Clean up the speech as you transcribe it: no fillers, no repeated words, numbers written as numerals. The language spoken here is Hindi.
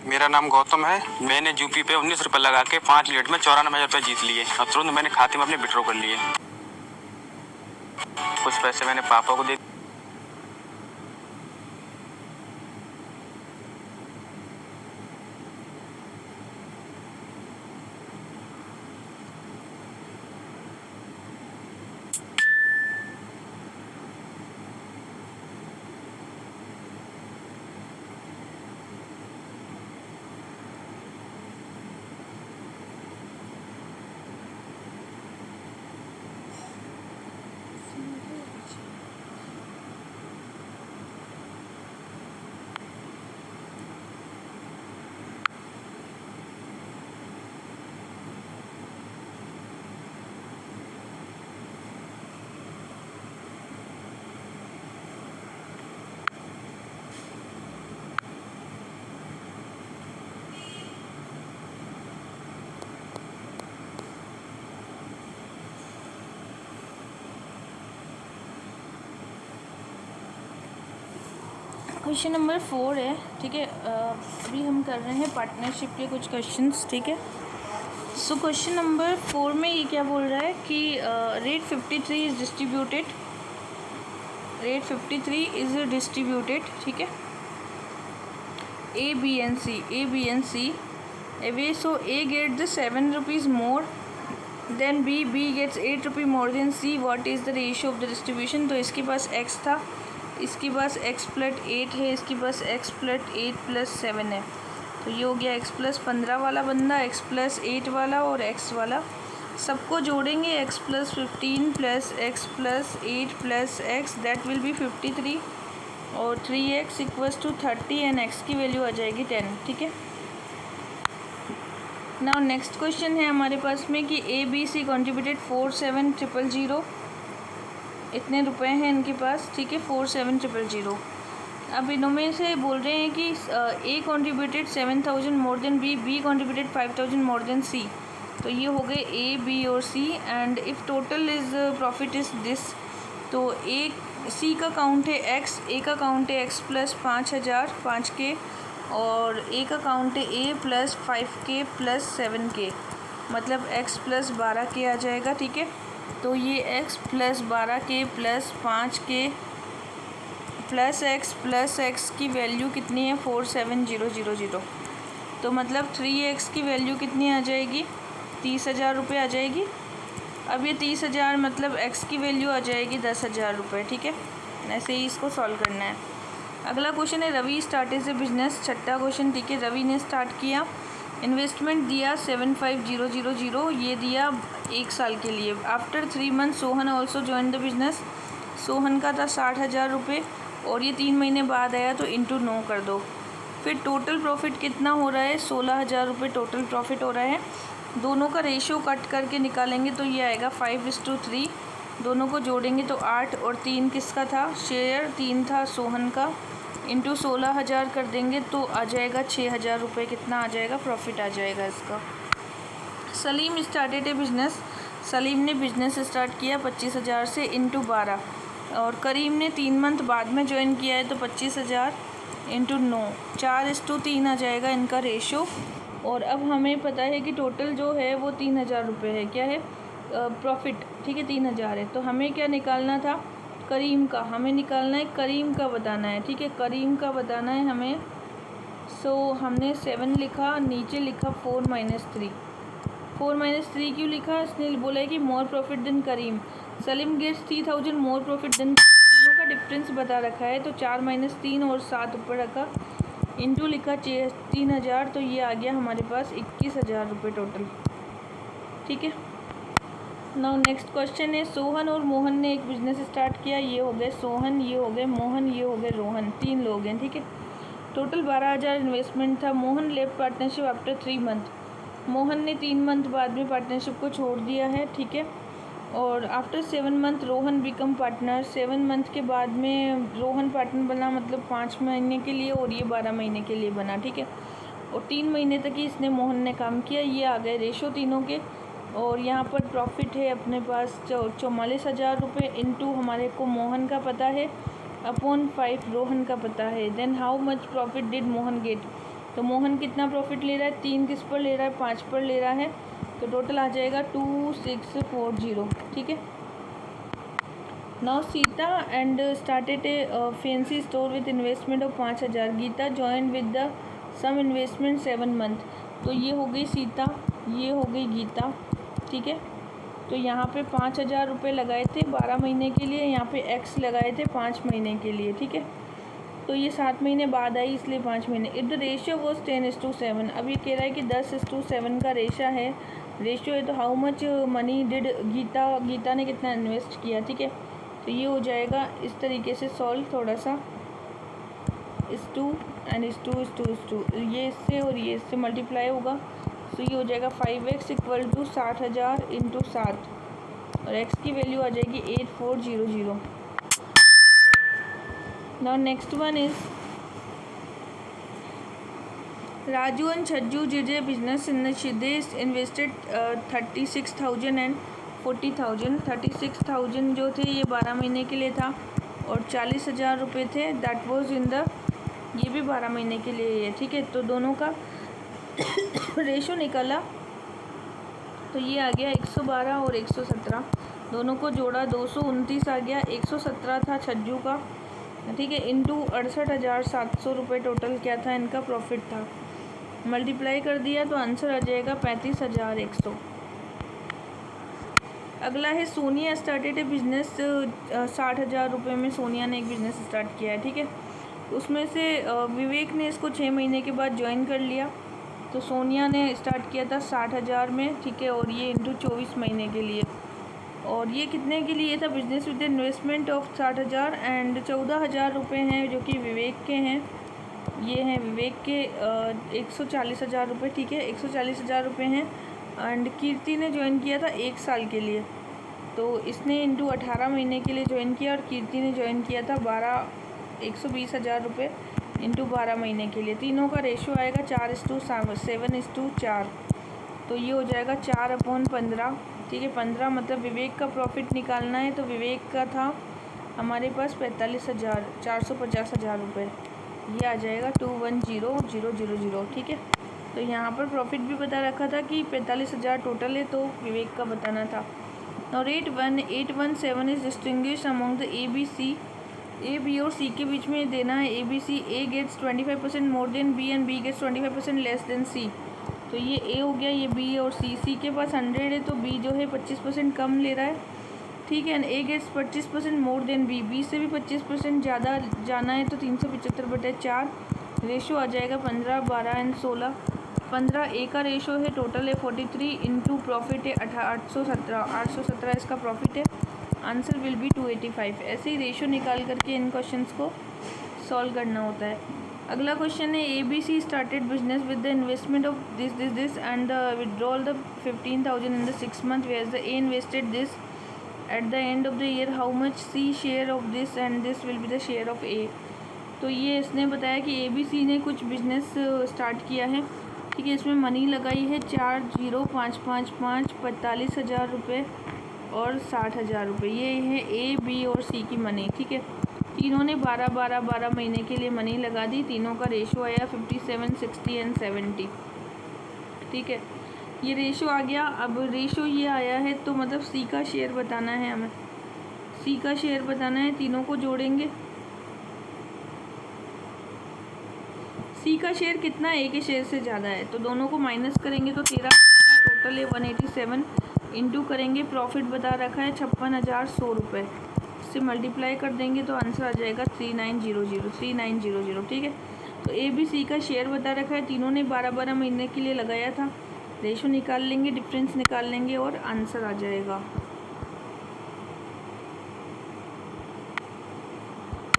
मेरा नाम गौतम है। मैंने यूपी पे 19 रुपए लगा के 5 मिनट में 94,000 रुपए जीत लिए और तुरंत मैंने खाते में अपने विड्रॉ कर लिए। कुछ पैसे मैंने पापा को दे क्वेश्चन नंबर 4 है, ठीक है। अभी हम कर रहे हैं पार्टनरशिप के कुछ क्वेश्चंस, ठीक है। सो क्वेश्चन नंबर 4 में ये क्या बोल रहा है कि rate 53 is distributed, rate 53 is distributed, ठीक है। A B and C away, so A get the 7 rupees more than B gets 8 rupee more than C, what is the ratio of the distribution. तो इसके पास x था, इसके पास x प्लस 8 है, इसके पास x प्लस 8 प्लस 7 है। तो ये हो गया x प्लस 15 वाला बंदा, x प्लस 8 वाला और x वाला। सबको जोड़ेंगे, x plus 15 plus x plus 8 plus x, that will be 53 और 3x equals to 30 and x की वैल्यू आ जाएगी 10, ठीक है। नाउ नेक्स्ट क्वेश्चन है हमारे पास में कि ए बी सी कॉन्ट्रीब्यूटेड 47,000, इतने रुपए हैं इनके पास, ठीक है। 47,000। अब इनमें से बोल रहे हैं कि A contributed 7,000 more than B contributed 5,000 more than C. तो ये हो गए ए बी और C, and if total is profit is this, तो ए सी का काउंट है एक्स, ए का काउंट है एक्स प्लस 5,000 5K, और ए का काउंट है ए प्लस 5K प्लस 7K, मतलब एक्स प्लस 12K आ जाएगा, ठीक है। तो ये x plus 12K plus 5K plus x की वैल्यू कितनी है 47,000। तो मतलब 3x की वैल्यू कितनी आ जाएगी 30,000 रुपये आ जाएगी। अब ये 30,000 मतलब x की वैल्यू आ जाएगी 10,000 रुपये, ठीक है। ऐसे ही इसको सॉल्व करना है। अगला क्वेश्चन है रवि स्टार्टेड ए बिजनेस, छठा क्वेश्चन, ठीक है। रवि ने स्टार्ट किया, इन्वेस्टमेंट दिया 75,000, ये दिया 1 साल के लिए। After 3 month Sohan also join the business, Sohan का था 60,000 रुपये और ये 3 महीने बाद आया, तो इंटू 9 कर दो। फिर टोटल प्रॉफिट कितना हो रहा है 16,000 रुपये टोटल प्रॉफिट हो रहा है। दोनों का रेशियो कट करके निकालेंगे तो ये आएगा 5:3। दोनों को जोड़ेंगे तो 8 और 3 किसका था, शेयर 3 था सोहन का, इंटू 16,000 कर देंगे तो आ जाएगा 6,000 रुपये, कितना आ जाएगा प्रॉफिट आ जाएगा इसका। Salim started a business, Salim ने बिज़नेस स्टार्ट किया 25,000 से इंटू 12, और करीम ने 3 मंथ बाद में ज्वाइन किया है तो 25,000 इंटू 9, 4:3 आ जाएगा इनका रेशो। और अब हमें पता है कि टोटल जो है वो 3,000 रुपये है, क्या है प्रॉफिट, ठीक है 3,000 है। तो हमें क्या निकालना था करीम का, हमें निकालना है करीम का बताना है, ठीक है। करीम का बताना है हमें। सो हमने 7 लिखा, नीचे लिखा 4 - 3। 4 - 3 क्यों लिखा, इसने बोला है कि more profit than Karim, Salim gets 3,000 more profit than, दोनों का डिफरेंस बता रखा है तो 4 - 3 और 7 ऊपर रखा, इंटू लिखा 3,000, तो ये आ गया हमारे पास 21,000 रुपये टोटल, ठीक है। नाउ नेक्स्ट क्वेश्चन है सोहन और मोहन ने एक बिज़नेस स्टार्ट किया, ये हो गए सोहन, ये हो गए मोहन, ये हो गए रोहन, 3 लोग हैं, ठीक है। टोटल 12,000 इन्वेस्टमेंट था। Mohan left partnership after 3 month, Mohan ने 3 मंथ बाद में पार्टनरशिप को छोड़ दिया है, ठीक है। और after 7 month Rohan become partner, 7 month के बाद में रोहन पार्टनर बना, मतलब 5 महीने के लिए और ये 12 महीने के लिए बना, ठीक है। और 3 महीने तक ही इसने मोहन ने काम किया। ये आ गए रेशो तीनों के, और यहाँ पर प्रॉफिट है अपने पास 44,000 रुपये, इंटू हमारे को मोहन का पता है अपॉन 5 रोहन का पता है। Then how much profit did Mohan get, तो मोहन कितना प्रॉफिट ले रहा है, 3 किस पर ले रहा है, 5 पर ले रहा है, तो टोटल आ जाएगा 2640। ठीक है। Now Sita and started a fancy store with investment of 5000। Gita join with the sum investment 7 month. तो ये हो गई सीता, ये हो गई गीता। ठीक है। तो यहाँ पे 5000 रुपये लगाए थे 12 महीने के लिए, यहाँ पे एक्स लगाए थे 5 महीने के लिए। ठीक है। तो ये 7 महीने बाद आई, इसलिए 5 महीने। If the ratio was 10:7। अब ये कह रहा है कि 10:7 का रेशियो है, तो how much money did Gita ने कितना इन्वेस्ट किया। ठीक है। तो ये हो जाएगा इस तरीके से सॉल्व, थोड़ा सा इस टू एंड इस टू, ये इससे और ये इससे मल्टीप्लाई होगा। तो ये हो जाएगा 5x = 60,000 × 7 और x की वैल्यू आ जाएगी 8400। Now next one is Raju and Chhajju did a business in they invested 36,000 and 40,000। 36,000 जो थे ये 12 महीने के लिए था और 40,000 रुपये थे दैट वाज इन द, ये भी 12 महीने के लिए है। ठीक है। तो दोनों का रेशो निकाला तो ये आ गया 112 और 117, दोनों को जोड़ा 229 आ गया। 117 था छज्जू का। ठीक है। इंटू 68,700 रुपये टोटल क्या था इनका प्रॉफिट था। मल्टीप्लाई कर दिया तो आंसर आ जाएगा 35,100। अगला है सोनिया स्टार्टेड ए बिजनेस। 60,000 रुपये में सोनिया ने एक बिज़नेस स्टार्ट किया है। ठीक है। उसमें से विवेक ने इसको 6 महीने के बाद ज्वाइन कर लिया। तो सोनिया ने स्टार्ट किया था 60,000 में। ठीक है। और ये इंटू 24 महीने के लिए, और ये कितने के लिए था business with investment of 60,000 and 14,000 रुपये हैं जो कि विवेक के हैं। ये हैं विवेक के 140,000 रुपये। ठीक है। 140,000 रुपये हैं। एंड कीर्ति ने ज्वाइन किया था 1 साल के लिए, तो इसने इंटू 18 महीने के लिए ज्वाइन किया और कीर्ति ने ज्वाइन किया था 120,000 रुपये इंटू 12 महीने के लिए। तीनों का रेशो आएगा 4:7:4। तो ये हो जाएगा 4/15। ठीक है। 15 मतलब विवेक का प्रॉफिट निकालना है, तो विवेक का था हमारे पास 450,000 रुपये। ये आ जाएगा 210000। ठीक है। तो यहाँ पर प्रॉफिट भी बता रखा था कि 45,000 टोटल है, तो विवेक का बताना था। और 817 is distinguish among the ABC। A B और सी के बीच में देना है ABC। A gets 25% more than B and B gets 25% less than C. तो ये ए हो गया, ये बी और सी के पास 100 है, तो बी जो है 25% कम ले रहा है। ठीक है। And A gets 25% more than B से भी 25% ज़्यादा जाना है, तो 375/4 रेशो आ जाएगा 15, 12 एंड 16। 15 ए का रेशो है, टोटल है 43 इंटू प्रॉफिट है 817 इसका प्रॉफिट है। Answer will be 285। ऐसे ही रेशो निकाल करके इन क्वेश्चंस को सॉल्व करना होता है। अगला क्वेश्चन है ABC started business with the investment of this and the withdrawal the 15,000 in the 6 month where the A invested this at the end of the year how much C share of this and this will be the share of A. तो ये इसने बताया कि ABC ने कुछ बिजनेस स्टार्ट किया है। ठीक है। इसमें मनी लगाई है 40555 45,000 रुपये और 60,000 रुपये। ये है A, B और C की मनी। ठीक है। तीनों ने 12 महीने के लिए मनी लगा दी। तीनों का रेशो आया 57, 60 एंड 70। ठीक है। ये रेशो आ गया। अब रेशो ये आया है, तो मतलब C का शेयर बताना है हमें। C का शेयर बताना है, तीनों को जोड़ेंगे। C का शेयर कितना A के शेयर से ज़्यादा है, तो दोनों को माइनस करेंगे तो 13, टोटल है 187। इंटू करेंगे, प्रॉफिट बता रखा है 56,100 रुपये, इससे मल्टीप्लाई कर देंगे तो आंसर आ जाएगा 3900। ठीक है। तो ABC का शेयर बता रखा है, तीनों ने 12 महीने के लिए लगाया था। रेशो निकाल लेंगे, डिफरेंस निकाल लेंगे और आंसर आ जाएगा।